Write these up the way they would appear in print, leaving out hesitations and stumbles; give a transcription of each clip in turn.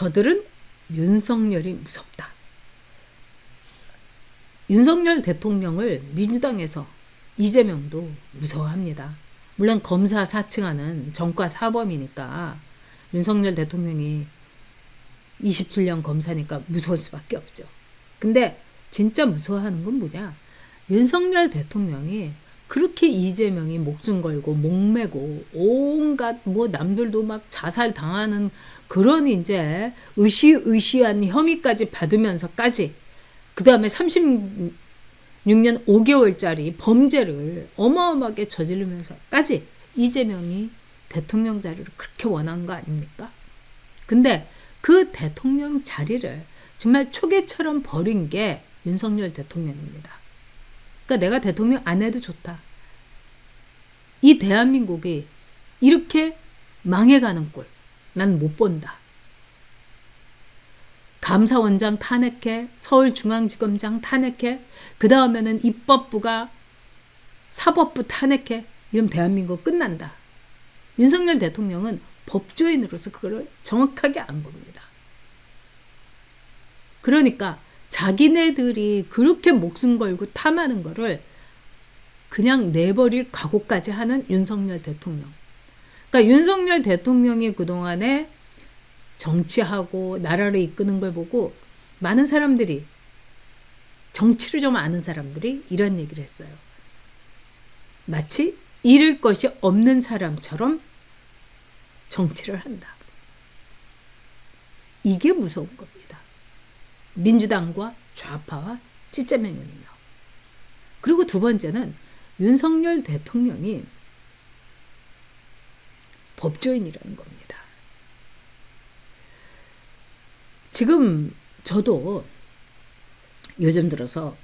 저들은 윤석열이 무섭다. 윤석열 대통령을 민주당에서 이재명도 무서워합니다. 물론 검사 사칭하는 전과 사범이니까 윤석열 대통령이 27년 검사니까 무서울 수밖에 없죠. 근데 진짜 무서워하는 건 뭐냐? 윤석열 대통령이 그렇게 이재명이 목숨 걸고 목매고 온갖 뭐 남들도 막 자살 당하는 그런 이제 의시한 혐의까지 받으면서까지 그 다음에 36년 5개월짜리 범죄를 어마어마하게 저지르면서까지 이재명이 대통령 자리를 그렇게 원한 거 아닙니까? 근데 그 대통령 자리를 정말 초계처럼 버린 게 윤석열 대통령입니다. 그러니까 내가 대통령 안 해도 좋다. 이 대한민국이 이렇게 망해가는 꼴 난 못 본다. 감사원장 탄핵해, 서울중앙지검장 탄핵해, 그 다음에는 입법부가 사법부 탄핵해. 이러면 대한민국 끝난다. 윤석열 대통령은 법조인으로서 그걸 정확하게 안 겁니다. 그러니까 자기네들이 그렇게 목숨 걸고 탐하는 거를 그냥 내버릴 각오까지 하는 윤석열 대통령. 그러니까 윤석열 대통령이 그동안에 정치하고 나라를 이끄는 걸 보고 많은 사람들이, 정치를 좀 아는 사람들이 이런 얘기를 했어요. 마치 잃을 것이 없는 사람처럼 정치를 한다. 이게 무서운 겁니다. 민주당과 좌파와 찌짜명은요. 그리고 두 번째는 윤석열 대통령이 법조인이라는 겁니다. 지금 저도 요즘 들어서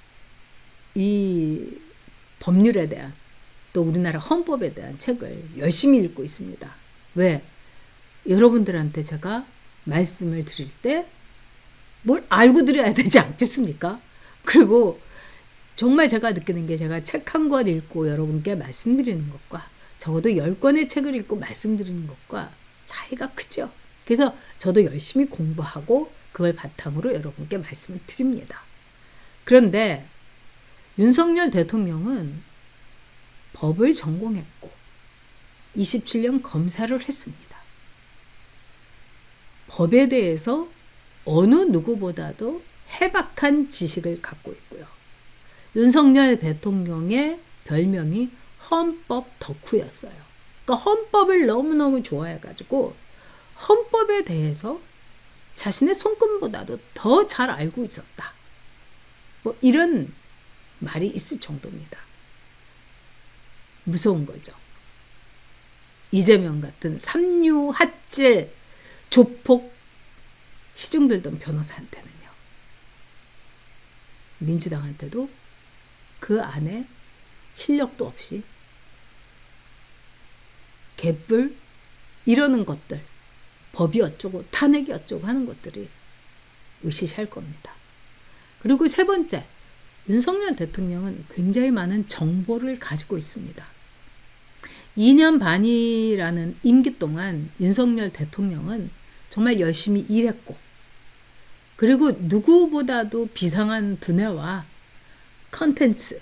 이 법률에 대한 또 우리나라 헌법에 대한 책을 열심히 읽고 있습니다. 왜? 여러분들한테 제가 말씀을 드릴 때 뭘 알고 드려야 되지 않겠습니까? 그리고 정말 제가 느끼는 게 제가 책 한 권 읽고 여러분께 말씀드리는 것과 적어도 10권의 책을 읽고 말씀드리는 것과 차이가 크죠. 그래서 저도 열심히 공부하고 그걸 바탕으로 여러분께 말씀을 드립니다. 그런데 윤석열 대통령은 법을 전공했고 27년 검사를 했습니다. 법에 대해서 어느 누구보다도 해박한 지식을 갖고 있고요. 윤석열 대통령의 별명이 헌법 덕후였어요. 그러니까 헌법을 너무너무 좋아해가지고 헌법에 대해서 자신의 손금보다도 더 잘 알고 있었다. 뭐 이런 말이 있을 정도입니다. 무서운 거죠. 이재명 같은 삼류핫질 조폭 시중들던 변호사한테는요. 민주당한테도 그 안에 실력도 없이 개뿔 이러는 것들, 법이 어쩌고 탄핵이 어쩌고 하는 것들이 으시시할 겁니다. 그리고 세 번째, 윤석열 대통령은 굉장히 많은 정보를 가지고 있습니다. 2년 반이라는 임기 동안 윤석열 대통령은 정말 열심히 일했고, 그리고 누구보다도 비상한 두뇌와 컨텐츠,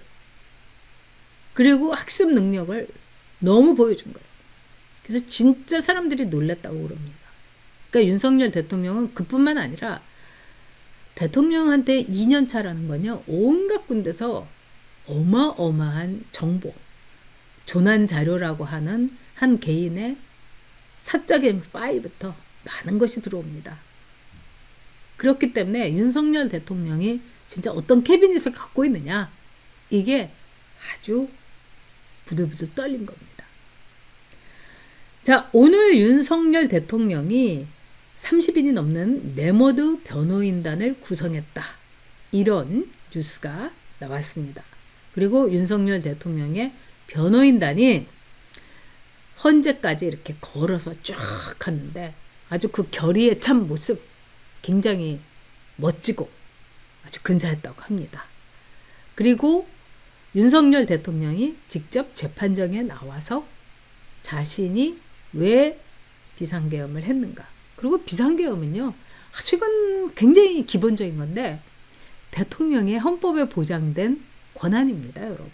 그리고 학습 능력을 너무 보여준 거예요. 그래서 진짜 사람들이 놀랐다고 그럽니다. 그러니까 윤석열 대통령은 그뿐만 아니라 대통령한테 2년 차라는 건요, 온갖 군데서 어마어마한 정보, 조난 자료라고 하는 한 개인의 사적인 파일부터 많은 것이 들어옵니다. 그렇기 때문에 윤석열 대통령이 진짜 어떤 캐비닛을 갖고 있느냐, 이게 아주 부들부들 떨린 겁니다. 자, 오늘 윤석열 대통령이 30인이 넘는 네머드 변호인단을 구성했다. 이런 뉴스가 나왔습니다. 그리고 윤석열 대통령의 변호인단이 헌재까지 이렇게 걸어서 쫙 갔는데 아주 그 결의의 참 모습 굉장히 멋지고 아주 근사했다고 합니다. 그리고 윤석열 대통령이 직접 재판정에 나와서 자신이 왜 비상계엄을 했는가, 그리고 비상계엄은요 이건 굉장히 기본적인 건데 대통령의 헌법에 보장된 권한입니다, 여러분.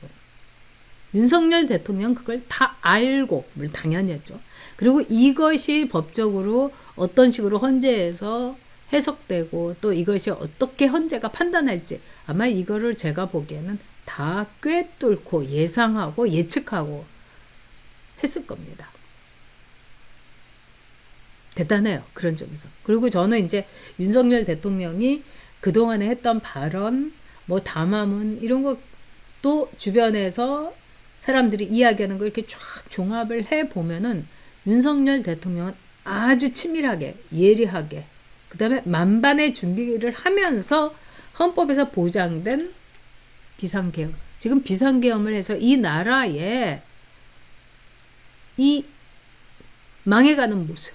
윤석열 대통령 그걸 다 알고, 물론 당연히 했죠. 그리고 이것이 법적으로 어떤 식으로 헌재에서 해석되고 또 이것이 어떻게 헌재가 판단할지 아마 이거를 제가 보기에는 다 꿰뚫고 예상하고 예측하고 했을 겁니다. 대단해요. 그런 점에서. 그리고 저는 이제 윤석열 대통령이 그동안에 했던 발언, 뭐 담화문 이런 것도 주변에서 사람들이 이야기하는 걸 이렇게 쫙 종합을 해 보면은 윤석열 대통령은 아주 치밀하게, 예리하게, 그 다음에 만반의 준비를 하면서 헌법에서 보장된 비상계엄. 지금 비상계엄을 해서 이 나라에 이 망해가는 모습,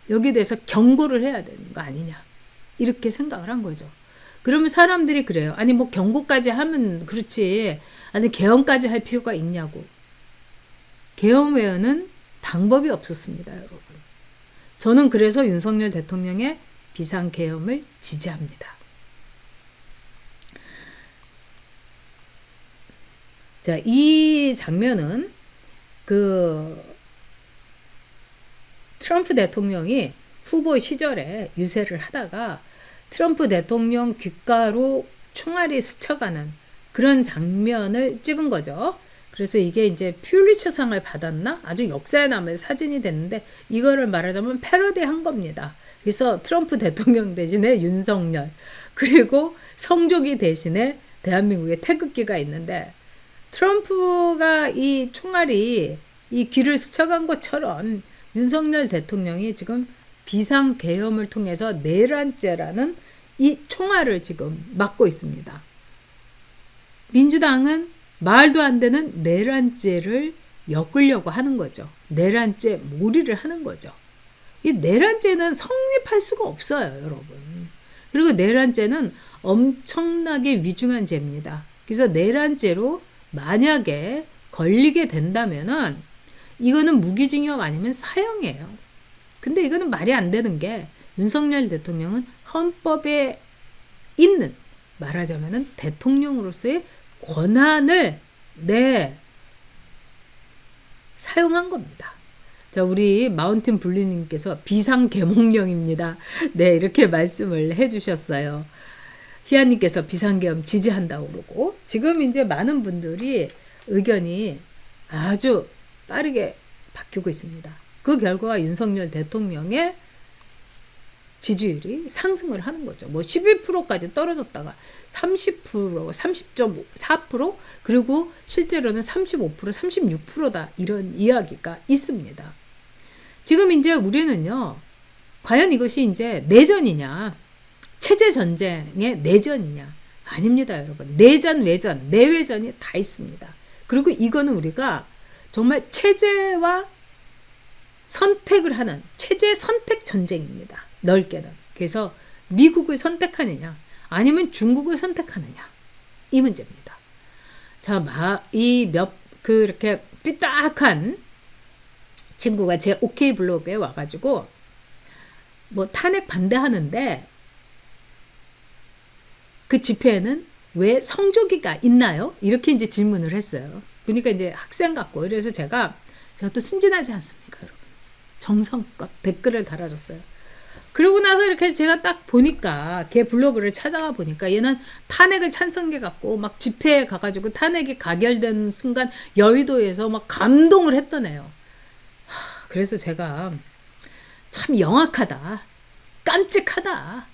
여기에 대해서 경고를 해야 되는 거 아니냐. 이렇게 생각을 한 거죠. 그러면 사람들이 그래요. 아니 뭐 경고까지 하면 그렇지. 아니 계엄까지 할 필요가 있냐고. 계엄 외에는 방법이 없었습니다, 여러분. 저는 그래서 윤석열 대통령의 비상계엄을 지지합니다. 자, 이 장면은 트럼프 대통령이 후보 시절에 유세를 하다가 트럼프 대통령 귓가로 총알이 스쳐가는 그런 장면을 찍은 거죠. 그래서 이게 이제 퓰리처상을 받았나? 아주 역사에 남을 사진이 됐는데 이거를 말하자면 패러디한 겁니다. 그래서 트럼프 대통령 대신에 윤석열, 그리고 성조기 대신에 대한민국의 태극기가 있는데 트럼프가 이 총알이 이 귀를 스쳐간 것처럼 윤석열 대통령이 지금 비상계엄을 통해서 내란죄라는 이 총알을 지금 맞고 있습니다. 민주당은 말도 안 되는 내란죄를 엮으려고 하는 거죠. 내란죄 몰이를 하는 거죠. 이 내란죄는 성립할 수가 없어요, 여러분. 그리고 내란죄는 엄청나게 위중한 죄입니다. 그래서 내란죄로 만약에 걸리게 된다면은 이거는 무기징역 아니면 사형이에요. 근데 이거는 말이 안 되는 게 윤석열 대통령은 헌법에 있는 말하자면은 대통령으로서의 권한을 사용한 겁니다. 자, 우리 마운틴 블루님께서 비상계몽령입니다. 네, 이렇게 말씀을 해주셨어요. 희아님께서 비상계엄 지지한다고 그러고 지금 이제 많은 분들이 의견이 아주 빠르게 바뀌고 있습니다. 그 결과가 윤석열 대통령의 지지율이 상승을 하는 거죠. 뭐 11%까지 떨어졌다가 30%, 30.4% 그리고 실제로는 35%, 36%다 이런 이야기가 있습니다. 지금 이제 우리는요, 과연 이것이 이제 내전이냐, 체제 전쟁의 내전이냐? 아닙니다, 여러분. 내전, 외전, 내외전이 다 있습니다. 그리고 이거는 우리가 정말 체제와 선택을 하는 체제 선택 전쟁입니다. 넓게는. 그래서 미국을 선택하느냐 아니면 중국을 선택하느냐 이 문제입니다. 자, 이렇게 삐딱한 친구가 제 OK 블로그에 와가지고 뭐 탄핵 반대하는데 그 집회에는 왜 성조기가 있나요? 이렇게 이제 질문을 했어요. 그러니까 이제 학생 같고 그래서 제가 또 순진하지 않습니까, 여러분? 정성껏 댓글을 달아줬어요. 그러고 나서 이렇게 제가 딱 보니까 걔 블로그를 찾아가 보니까 얘는 탄핵을 찬성해 갖고 막 집회에 가가지고 탄핵이 가결된 순간 여의도에서 막 감동을 했던 애요. 그래서 제가 참 영악하다, 깜찍하다.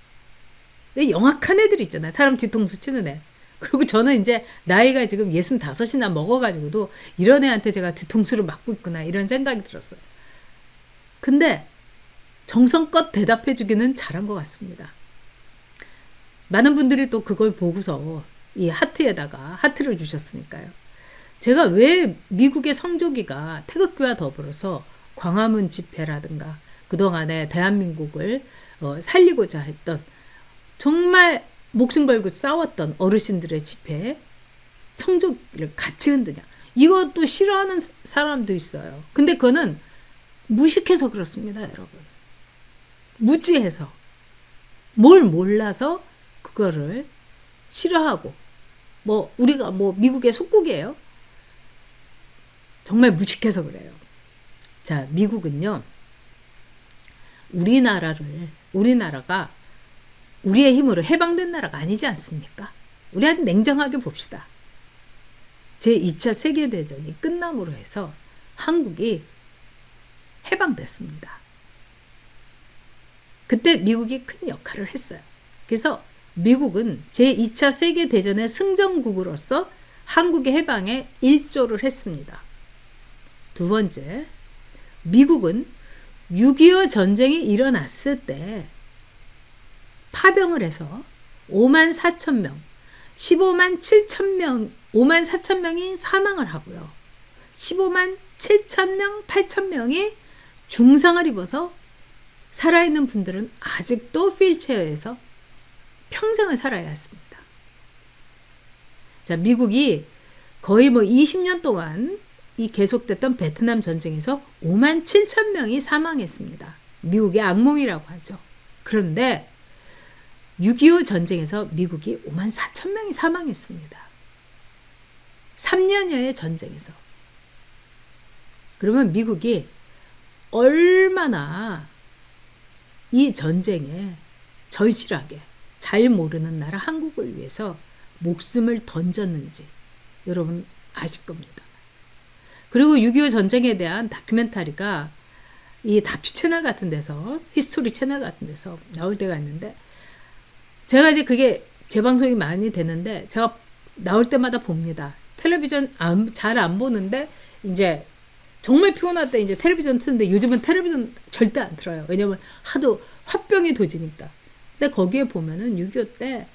왜 영악한 애들 있잖아요. 사람 뒤통수 치는 애. 그리고 저는 이제 나이가 지금 65이나 먹어가지고도 이런 애한테 제가 뒤통수를 맞고 있구나 이런 생각이 들었어요. 근데 정성껏 대답해 주기는 잘한 것 같습니다. 많은 분들이 또 그걸 보고서 이 하트에다가 하트를 주셨으니까요. 제가 왜 미국의 성조기가 태극기와 더불어서 광화문 집회라든가 그동안에 대한민국을 살리고자 했던 정말 목숨 걸고 싸웠던 어르신들의 집회에 성조기를 같이 흔드냐. 이것도 싫어하는 사람도 있어요. 근데 그거는 무식해서 그렇습니다, 여러분. 무지해서 뭘 몰라서 그거를 싫어하고, 뭐 우리가 뭐 미국의 속국이에요. 정말 무식해서 그래요. 자, 미국은요, 우리나라가 우리의 힘으로 해방된 나라가 아니지 않습니까? 우리한테 냉정하게 봅시다. 제2차 세계대전이 끝남으로 해서 한국이 해방됐습니다. 그때 미국이 큰 역할을 했어요. 그래서 미국은 제2차 세계대전의 승전국으로서 한국의 해방에 일조를 했습니다. 두 번째, 미국은 6.25 전쟁이 일어났을 때 파병을 해서 5만 4천 명, 15만 7천 명, 5만 4천 명이 사망을 하고요. 15만 7천 명, 8천 명이 중상을 입어서 살아있는 분들은 아직도 휠체어에서 평생을 살아야 했습니다. 자, 미국이 거의 뭐 20년 동안 이 계속됐던 베트남 전쟁에서 5만 7천 명이 사망했습니다. 미국의 악몽이라고 하죠. 그런데 6.25 전쟁에서 미국이 5만 4천 명이 사망했습니다. 3년여의 전쟁에서. 그러면 미국이 얼마나 이 전쟁에 절실하게 잘 모르는 나라 한국을 위해서 목숨을 던졌는지 여러분 아실 겁니다. 그리고 6.25 전쟁에 대한 다큐멘터리가 이 다큐 채널 같은 데서, 히스토리 채널 같은 데서 나올 때가 있는데, 제가 이제 그게 재방송이 많이 되는데 제가 나올 때마다 봅니다. 텔레비전 잘 안 보는데 이제 정말 피곤할 때 이제 텔레비전 트는데 요즘은 텔레비전 절대 안 틀어요. 왜냐면 하도 화병이 도지니까. 근데 거기에 보면은 6.25 때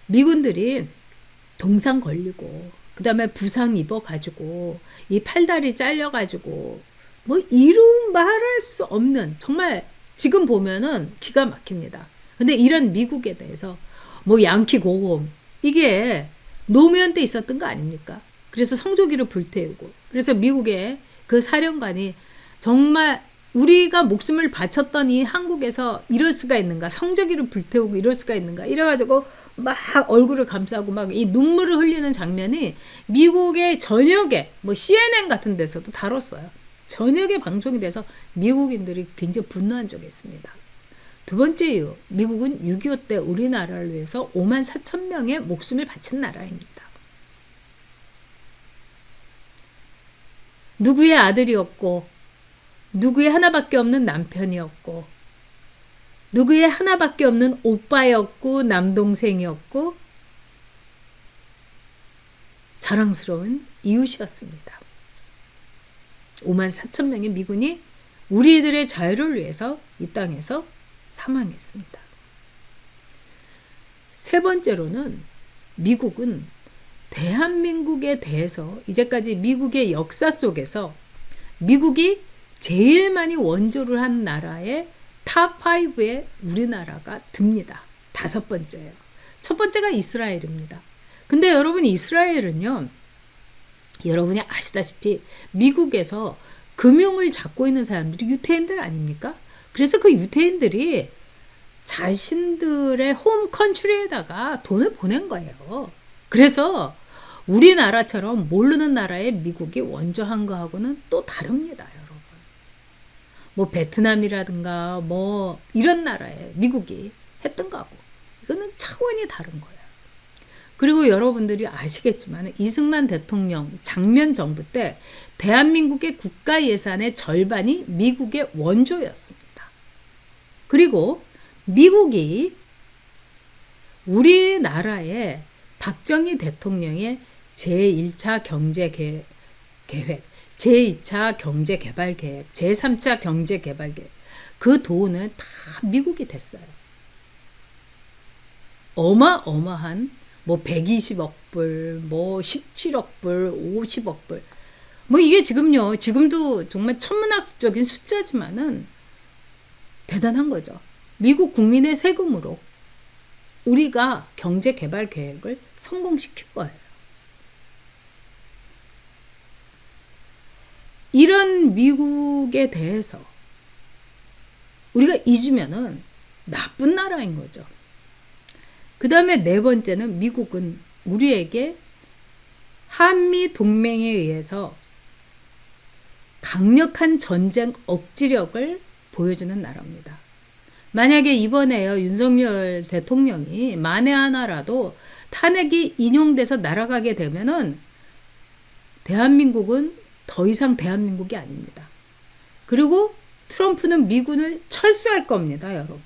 미군들이 동상 걸리고 그 다음에 부상 입어가지고 이 팔다리 잘려가지고 뭐 이루 말할 수 없는, 정말 지금 보면은 기가 막힙니다. 근데 이런 미국에 대해서 뭐 양키 고홈, 이게 노무현 때 있었던 거 아닙니까? 그래서 성조기를 불태우고, 그래서 미국의 그 사령관이 정말 우리가 목숨을 바쳤던 이 한국에서 이럴 수가 있는가, 성조기를 불태우고 이럴 수가 있는가, 이래가지고 막 얼굴을 감싸고 막 이 눈물을 흘리는 장면이 미국의 전역에 뭐 CNN 같은 데서도 다뤘어요. 전역에 방송이 돼서 미국인들이 굉장히 분노한 적이 있습니다. 두 번째 이유, 미국은 6.25 때 우리나라를 위해서 5만 4천 명의 목숨을 바친 나라입니다. 누구의 아들이었고, 누구의 하나밖에 없는 남편이었고, 누구의 하나밖에 없는 오빠였고, 남동생이었고, 자랑스러운 이웃이었습니다. 5만 4천 명의 미군이 우리들의 자유를 위해서 이 땅에서 사망했습니다. 세 번째로는 미국은 대한민국에 대해서 이제까지 미국의 역사 속에서 미국이 제일 많이 원조를 한 나라의 탑5에 우리나라가 듭니다. 5번째예요. 첫 번째가 이스라엘입니다. 근데 여러분, 이스라엘은요, 여러분이 아시다시피 미국에서 금융을 잡고 있는 사람들이 유태인들 아닙니까? 그래서 그 유태인들이 자신들의 홈 컨트리에다가 돈을 보낸 거예요. 그래서 우리나라처럼 모르는 나라에 미국이 원조한 거하고는 또 다릅니다, 여러분. 뭐 베트남이라든가 뭐 이런 나라에 미국이 했던 거하고 이거는 차원이 다른 거예요. 그리고 여러분들이 아시겠지만 이승만 대통령 장면 정부 때 대한민국의 국가 예산의 절반이 미국의 원조였습니다. 그리고 미국이 우리나라의 박정희 대통령의 제1차 경제계획, 제2차 경제개발계획, 제3차 경제개발계획, 그 돈은 다 미국이 됐어요. 어마어마한 뭐 120억 불, 뭐 17억 불, 50억 불. 뭐 이게 지금도 정말 천문학적인 숫자지만은 대단한 거죠. 미국 국민의 세금으로 우리가 경제개발 계획을 성공시킬 거예요. 이런 미국에 대해서 우리가 잊으면은 나쁜 나라인 거죠. 그 다음에 네 번째는 미국은 우리에게 한미 동맹에 의해서 강력한 전쟁 억지력을 보여주는 나라입니다. 만약에 이번에요, 윤석열 대통령이 만에 하나라도 탄핵이 인용돼서 날아가게 되면은 대한민국은 더 이상 대한민국이 아닙니다. 그리고 트럼프는 미군을 철수할 겁니다, 여러분.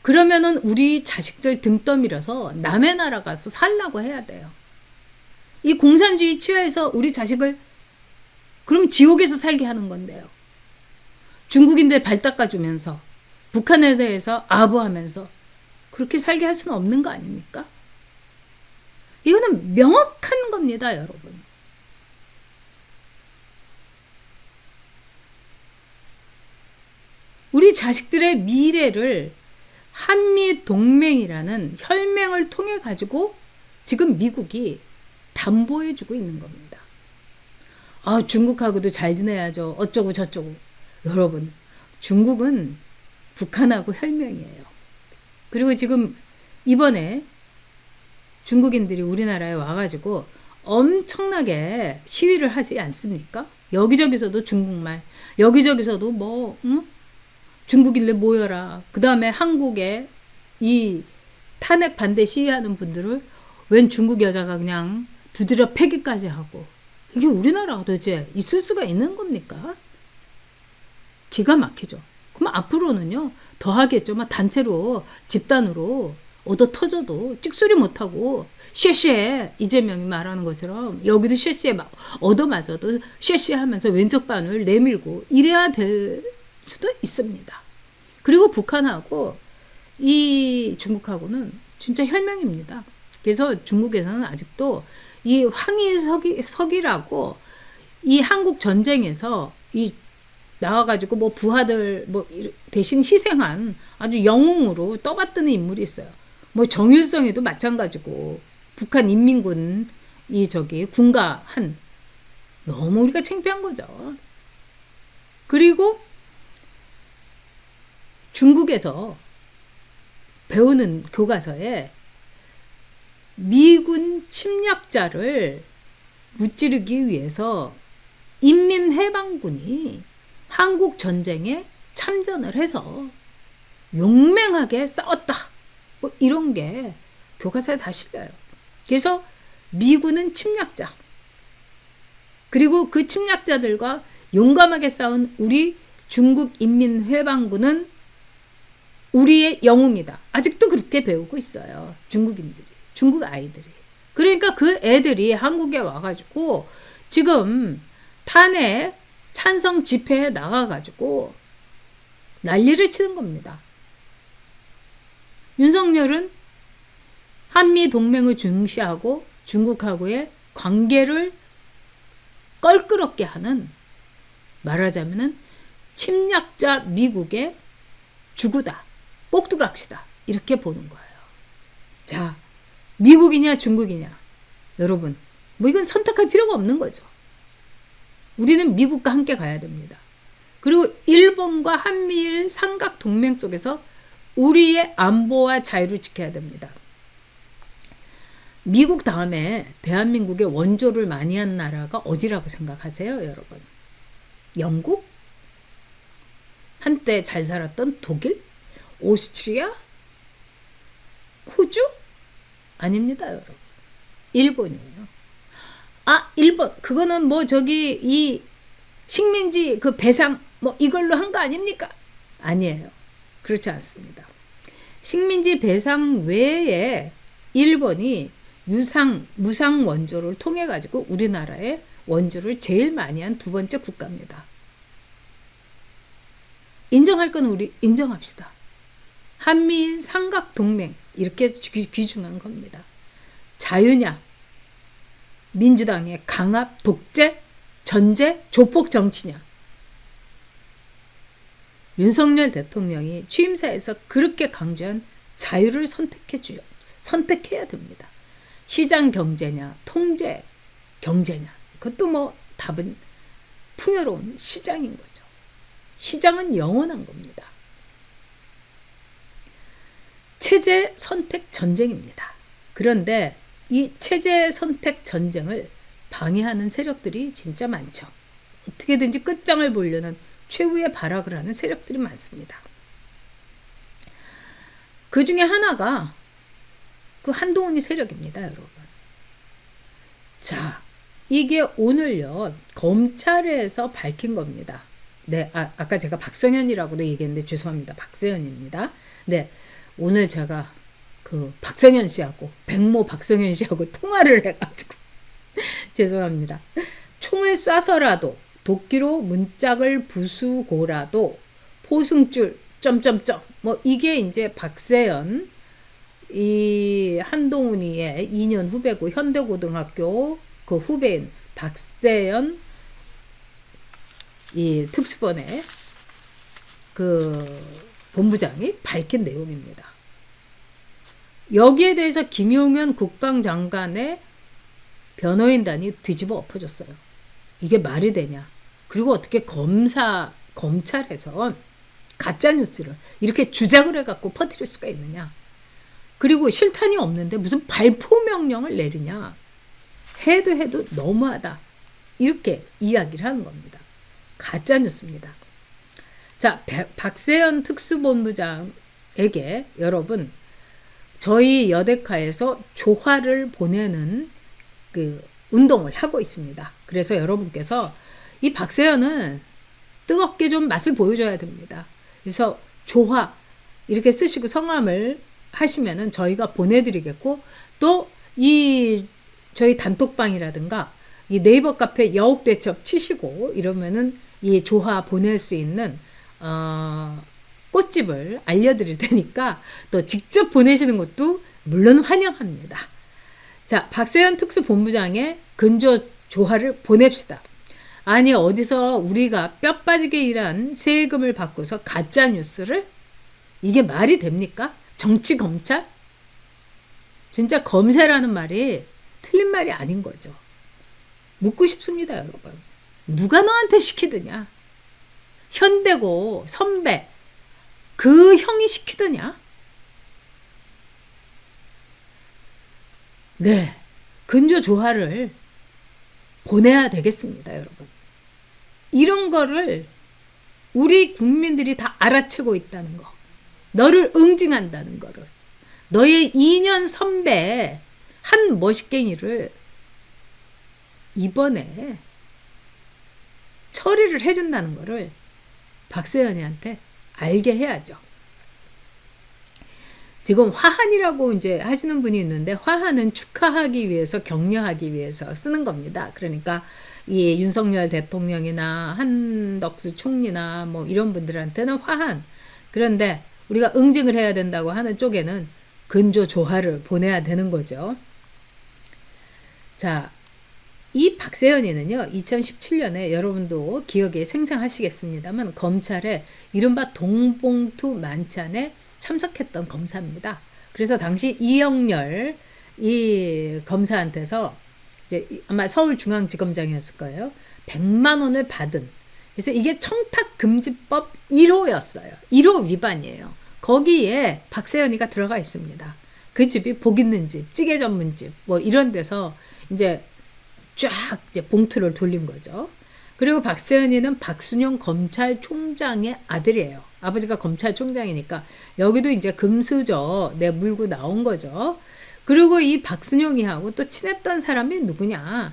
그러면은 우리 자식들 등 떠밀어서 남의 나라 가서 살라고 해야 돼요. 이 공산주의 치하에서 우리 자식을 그럼 지옥에서 살게 하는 건데요. 중국인들 발 닦아주면서 북한에 대해서 아부하면서 그렇게 살게 할 수는 없는 거 아닙니까? 이거는 명확한 겁니다, 여러분. 우리 자식들의 미래를 한미 동맹이라는 혈맹을 통해 가지고 지금 미국이 담보해주고 있는 겁니다. 아, 중국하고도 잘 지내야죠. 어쩌고 저쩌고. 여러분, 중국은 북한하고 혈맹이에요. 그리고 지금 이번에 중국인들이 우리나라에 와가지고 엄청나게 시위를 하지 않습니까? 여기저기서도 중국말, 여기저기서도 뭐 중국인들 모여라. 그 다음에 한국에 이 탄핵 반대 시위하는 분들을 웬 중국 여자가 그냥 두드려 패기까지 하고, 이게 우리나라가 도대체 있을 수가 있는 겁니까? 기가 막히죠. 그럼 앞으로는요 더 하겠죠. 막 단체로 집단으로 얻어 터져도 찍소리 못하고 쉐쉐, 이재명이 말하는 것처럼 여기도 쉐쉐 막 얻어 맞아도 쉐쉐 하면서 왼쪽 반을 내밀고 이래야 될 수도 있습니다. 그리고 북한하고 이 중국하고는 진짜 혈맹입니다. 그래서 중국에서는 아직도 이 황희석이라고 이 한국 전쟁에서 이 나와가지고 뭐 부하들 뭐 대신 희생한 아주 영웅으로 떠받드는 인물이 있어요. 뭐 정일성에도 마찬가지고 북한 인민군 이 군가한, 너무 우리가 창피한 거죠. 그리고 중국에서 배우는 교과서에 미군 침략자를 무찌르기 위해서 인민해방군이 한국 전쟁에 참전을 해서 용맹하게 싸웠다. 뭐 이런 게 교과서에 다 실려요. 그래서 미군은 침략자. 그리고 그 침략자들과 용감하게 싸운 우리 중국 인민해방군은 우리의 영웅이다. 아직도 그렇게 배우고 있어요. 중국인들이. 중국 아이들이. 그러니까 그 애들이 한국에 와가지고 지금 탄핵 찬성 집회에 나가가지고 난리를 치는 겁니다. 윤석열은 한미 동맹을 중시하고 중국하고의 관계를 껄끄럽게 하는, 말하자면은 침략자 미국의 주구다, 꼭두각시다, 이렇게 보는 거예요. 자, 미국이냐 중국이냐, 여러분 뭐 이건 선택할 필요가 없는 거죠. 우리는 미국과 함께 가야 됩니다. 그리고 일본과 한미일 삼각 동맹 속에서 우리의 안보와 자유를 지켜야 됩니다. 미국 다음에 대한민국의 원조를 많이 한 나라가 어디라고 생각하세요, 여러분? 영국? 한때 잘 살았던 독일? 오스트리아? 호주? 아닙니다, 여러분. 일본이에요. 아, 일본. 그거는 뭐 이 식민지 그 배상 뭐 이걸로 한 거 아닙니까? 아니에요. 그렇지 않습니다. 식민지 배상 외에 일본이 무상 원조를 통해 가지고 우리나라의 원조를 제일 많이 한 두 번째 국가입니다. 인정할 건 우리 인정합시다. 한미일 삼각 동맹 이렇게 귀중한 겁니다. 자유냐, 민주당의 강압, 독재, 전제, 조폭 정치냐. 윤석열 대통령이 취임사에서 그렇게 강조한 자유를 선택해야 됩니다. 시장 경제냐, 통제 경제냐. 그것도 뭐 답은 풍요로운 시장인 거죠. 시장은 영원한 겁니다. 체제 선택 전쟁입니다. 그런데 이 체제 선택 전쟁을 방해하는 세력들이 진짜 많죠. 어떻게든지 끝장을 보려는 최후의 발악을 하는 세력들이 많습니다. 그 중에 하나가 그 한동훈이 세력입니다, 여러분. 자, 이게 오늘요, 검찰에서 밝힌 겁니다. 네, 아까 제가 박성현이라고도 얘기했는데 죄송합니다. 박세현입니다. 네, 오늘 제가 그 박성현 씨하고 백모 박성현 씨하고 통화를 해가지고 죄송합니다. 총을 쏴서라도 도끼로 문짝을 부수고라도 포승줄 점점점 뭐 이게 이제 박세현 이 한동훈이의 2년 후배고 현대고등학교 그 후배인 박세현 이 특수본의 그 본부장이 밝힌 내용입니다. 여기에 대해서 김용현 국방장관의 변호인단이 뒤집어 엎어졌어요. 이게 말이 되냐? 그리고 어떻게 검찰에서 가짜 뉴스를 이렇게 주작을 해갖고 퍼뜨릴 수가 있느냐? 그리고 실탄이 없는데 무슨 발포 명령을 내리냐? 해도 너무하다. 이렇게 이야기를 하는 겁니다. 가짜 뉴스입니다. 자, 박세현 특수본부장에게 여러분 저희 여대카에서 조화를 보내는 그 운동을 하고 있습니다. 그래서 여러분께서 이 박세현은 뜨겁게 좀 맛을 보여줘야 됩니다. 그래서 조화 이렇게 쓰시고 성함을 하시면은 저희가 보내드리겠고 또 이 저희 단톡방이라든가 이 네이버 카페 여옥대첩 치시고 이러면은 이 조화 보낼 수 있는 꽃집을 알려드릴 테니까 또 직접 보내시는 것도 물론 환영합니다. 자, 박세현 특수본부장의 근조 조화를 보냅시다. 아니 어디서 우리가 뼈 빠지게 일한 세금을 받고서 가짜 뉴스를 이게 말이 됩니까? 정치 검찰? 진짜 검세라는 말이 틀린 말이 아닌 거죠. 묻고 싶습니다, 여러분. 누가 너한테 시키드냐? 현대고 선배 그 형이 시키드냐? 네, 근조 조화를 보내야 되겠습니다, 여러분. 이런 거를 우리 국민들이 다 알아채고 있다는 거. 너를 응징한다는 거를. 너의 2년 선배 한 머시갱이를 이번에 처리를 해준다는 거를 박세현이한테 알게 해야죠. 지금 화한이라고 이제 하시는 분이 있는데 화한은 축하하기 위해서 격려하기 위해서 쓰는 겁니다. 그러니까 이 윤석열 대통령이나 한덕수 총리나 뭐 이런 분들한테는 화한. 그런데 우리가 응징을 해야 된다고 하는 쪽에는 근조 조화를 보내야 되는 거죠. 자, 이 박세현이는요, 2017년에 여러분도 기억에 생생하시겠습니다만 검찰에 이른바 동봉투 만찬에 참석했던 검사입니다. 그래서 당시 이영렬 이 검사한테서 이제 아마 서울중앙지검장이었을 거예요. 100만 원을 받은. 그래서 이게 청탁금지법 1호였어요. 1호 위반이에요. 거기에 박세현이가 들어가 있습니다. 그 집이 복 있는 집, 찌개 전문집, 뭐 이런 데서 이제 쫙 이제 봉투를 돌린 거죠. 그리고 박세현이는 박순영 검찰총장의 아들이에요. 아버지가 검찰총장이니까 여기도 이제 금수저 물고 나온 거죠. 그리고 이 박순영이하고 또 친했던 사람이 누구냐?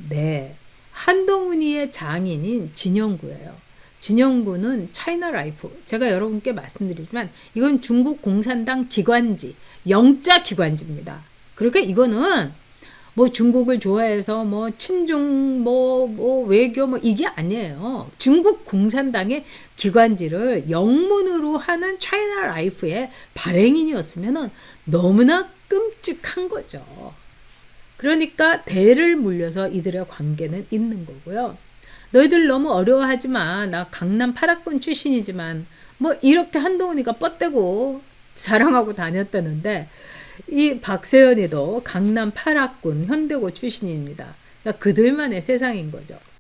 네, 한동훈이의 장인인 진영구예요. 진영구는 차이나라이프, 제가 여러분께 말씀드리지만 이건 중국 공산당 기관지, 영자 기관지입니다. 그러니까 이거는 뭐 중국을 좋아해서 뭐 친중 뭐 외교 뭐 이게 아니에요. 중국 공산당의 기관지를 영문으로 하는 차이나라이프의 발행인이었으면은 너무나 끔찍한 거죠. 그러니까 대를 물려서 이들의 관계는 있는 거고요. 너희들 너무 어려워하지 마. 나 강남 8학번 출신이지만 뭐 이렇게 한동훈이가 뻗대고 자랑하고 다녔다는데 이 박세현이도 강남 8학군 현대고 출신입니다. 그러니까 그들만의 세상인 거죠.